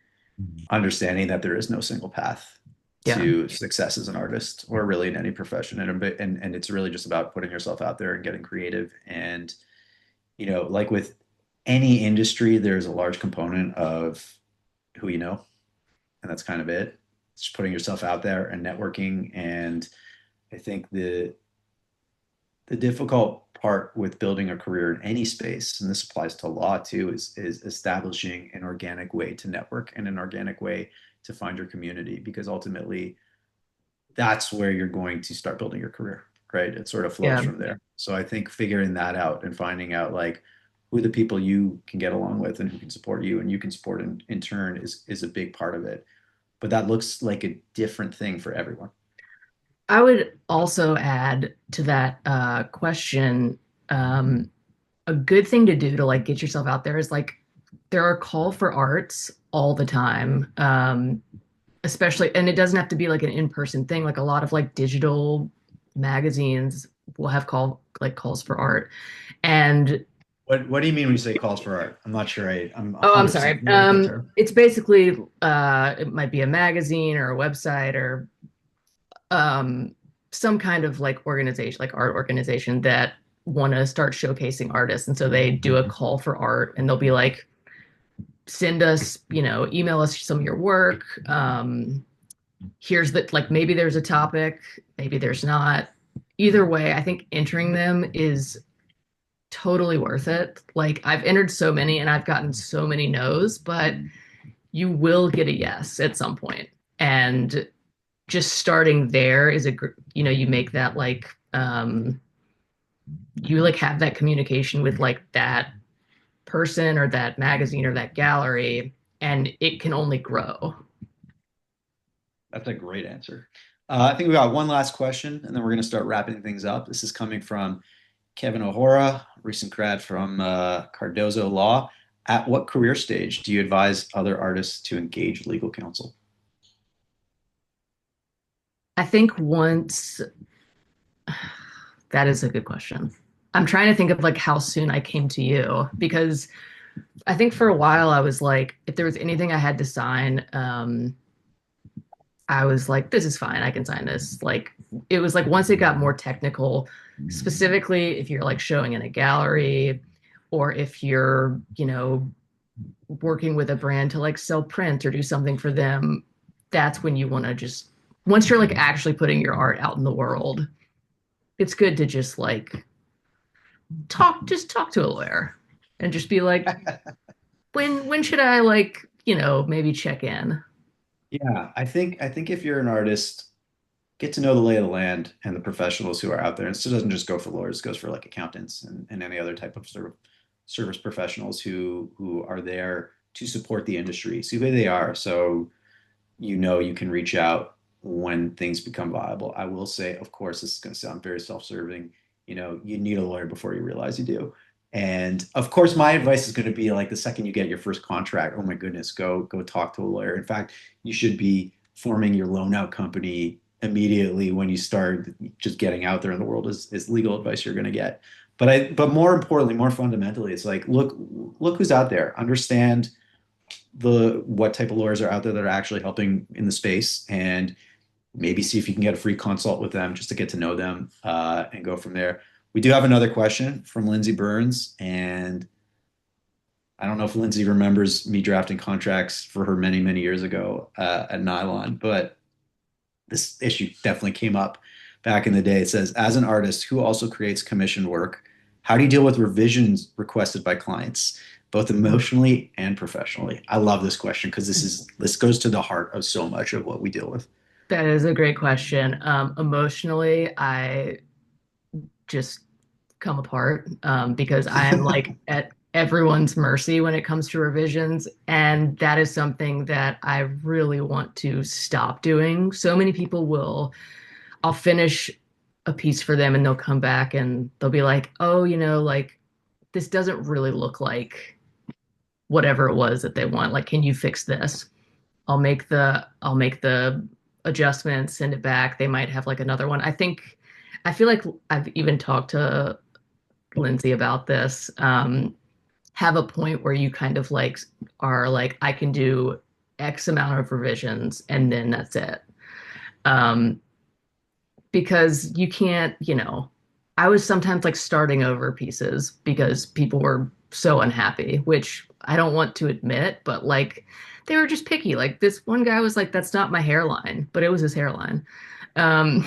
understanding that there is no single path Yeah. to success as an artist or really in any profession, and it's really just about putting yourself out there and getting creative. And like with any industry, there's a large component of who you know, and that's kind of it. It's just putting yourself out there and networking. And I think the difficult part with building a career in any space, and this applies to law too, is establishing an organic way to network and an organic way to find your community, because ultimately that's where you're going to start building your career, right? It sort of flows Yeah. from there. So I think figuring that out and finding out like who the people you can get along with and who can support you and you can support in turn is a big part of it. But that looks like a different thing for everyone. I would also add to that question, um, a good thing to do to like get yourself out there is like there are call for arts all the time. Especially, and it doesn't have to be like an in-person thing. Like a lot of like digital magazines will have calls for art. And What do you mean when you say calls for art? I'm not sure I'm oh, I'm 100% sorry. familiar with that term. It's basically it might be a magazine or a website or um some kind of like organization, like art organization that want to start showcasing artists. And so they do a call for art and they'll be like, send us, email us some of your work. Here's the like maybe there's a topic, maybe there's not. Either way, I think entering them is totally worth it. Like I've entered so many and I've gotten so many no's, but you will get a yes at some point. And just starting there is you make that like you like have that communication with like that person or that magazine or that gallery, and it can only grow. That's a great answer. I think we got one last question, and then we're going to start wrapping things up. This is coming from Kevin O'Hora, recent grad from Cardozo Law. At what career stage do you advise other artists to engage legal counsel? I think once that is a good question. I'm trying to think of like how soon I came to you because I think for a while I was like, if there was anything I had to sign, I was like, this is fine. I can sign this. Like, it was like once it got more technical, specifically if you're like showing in a gallery or if you're, working with a brand to like sell print or do something for them, that's when you want to just, once you're like actually putting your art out in the world, it's good to just like talk to a lawyer and just be like, when should I like, maybe check in? Yeah, I think if you're an artist, get to know the lay of the land and the professionals who are out there. And it doesn't just go for lawyers, it goes for like accountants and any other type of sort of service professionals who are there to support the industry. See who they are. So you can reach out when things become viable. I will say, of course, this is going to sound very self-serving. You need a lawyer before you realize you do. And of course, my advice is going to be like the second you get your first contract, oh my goodness, go talk to a lawyer. In fact, you should be forming your loan out company immediately when you start just getting out there in the world is legal advice you're going to get. But more importantly, more fundamentally, it's like look who's out there. Understand the what type of lawyers are out there that are actually helping in the space, and maybe see if you can get a free consult with them just to get to know them, and go from there. We do have another question from Lindsay Burns, and I don't know if Lindsay remembers me drafting contracts for her many, many years ago, at Nylon, but this issue definitely came up back in the day. It says, as an artist who also creates commissioned work, how do you deal with revisions requested by clients, both emotionally and professionally? I love this question because this goes to the heart of so much of what we deal with. That is a great question. Emotionally, I just come apart because I am like at everyone's mercy when it comes to revisions. And that is something that I really want to stop doing. So many people I'll finish a piece for them and they'll come back and they'll be like, oh, like this doesn't really look like whatever it was that they want. Like, can you fix this? I'll make the adjustments, send it back. They might have like another one. I feel like I've even talked to Lindsay about this. Have a point where you kind of like are like, I can do X amount of revisions and then that's it. Um, because you can't, I was sometimes like starting over pieces because people were so unhappy, which I don't want to admit, but like they were just picky. Like this one guy was like, that's not my hairline, but it was his hairline. Um,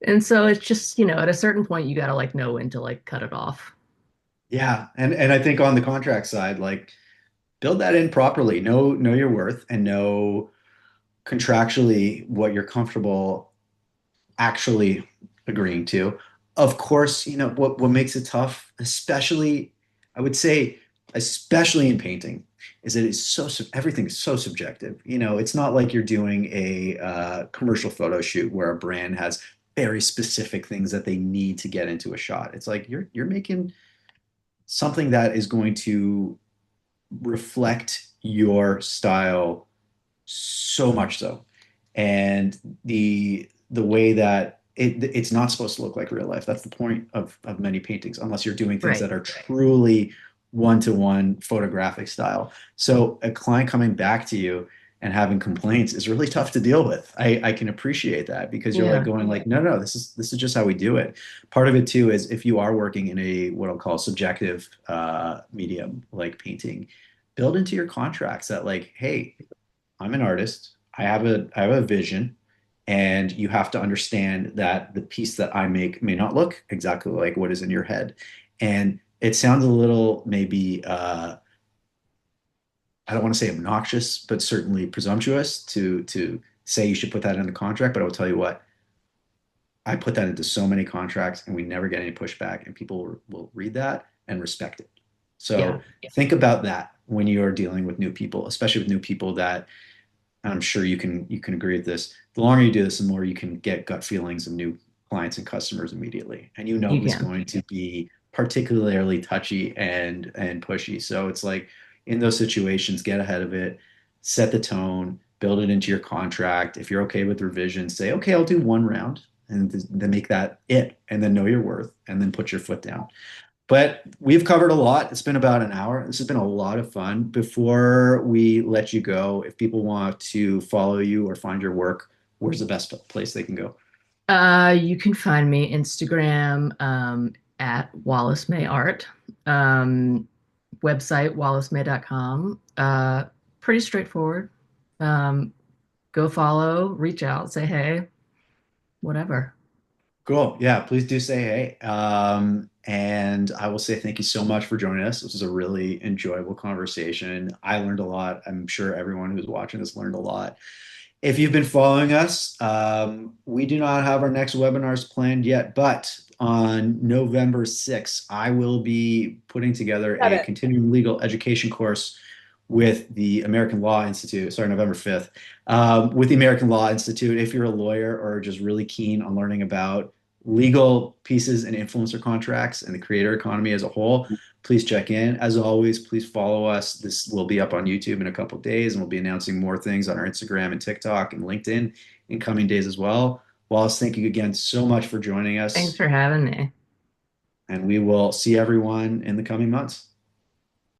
and so it's just, at a certain point, you got to like know when to like cut it off. Yeah, and I think on the contract side, like build that in properly. Know your worth and know contractually what you're comfortable actually agreeing to. Of course, what makes it tough, especially I would say, especially in painting, is that everything is so subjective. It's not like you're doing a commercial photo shoot where a brand has very specific things that they need to get into a shot. It's like you're making something that is going to reflect your style so much so, and the way that it's not supposed to look like real life. That's the point of many paintings, unless you're doing things Right. that are truly one-to-one photographic style. So a client coming back to you and having complaints is really tough to deal with. I can appreciate that because you're like Yeah. going like, no, this is just how we do it. Part of it too is if you are working in a what I'll call subjective medium like painting, build into your contracts that like, hey, I'm an artist. I have a vision, and you have to understand that the piece that I make may not look exactly like what is in your head. And it sounds a little maybe I don't want to say obnoxious, but certainly presumptuous to say you should put that in the contract. But I will tell you what, I put that into so many contracts, and we never get any pushback, and people will read that and respect it. Yeah. So think about that when you are dealing with new people, especially with new people that and I'm sure you can agree with this. The longer you do this, the more you can get gut feelings of new clients and customers immediately, and You who's can. going to be particularly touchy and pushy. So it's like in those situations, get ahead of it, set the tone, build it into your contract. If you're okay with revisions, say, okay, I'll do one round, and then make that it, and then know your worth, and then put your foot down. But we've covered a lot. It's been about an hour. This has been a lot of fun. Before we let you go, if people want to follow you or find your work, where's the best place they can go? You can find me Instagram at Wallace May Art. Um, Website wallacemay.com. Pretty straightforward. Um, Go follow, reach out, say hey, whatever. Cool. Yeah, please do say hey. And I will say thank you so much for joining us. This was a really enjoyable conversation. I learned a lot. I'm sure everyone who's watching this learned a lot. If you've been following us, we do not have our next webinars planned yet, but on November 6th, I will be putting together Got a it. continuing legal education course with the American Law Institute, sorry, November 5th, with the American Law Institute. If you're a lawyer or just really keen on learning about legal pieces and influencer contracts and the creator economy as a whole, please check in. As always, please follow us. This will be up on YouTube in a couple of days, and we'll be announcing more things on our Instagram and TikTok and LinkedIn in coming days as well. Wallace, thank you again so much for joining Thanks us, for having me. and we will see everyone in the coming months.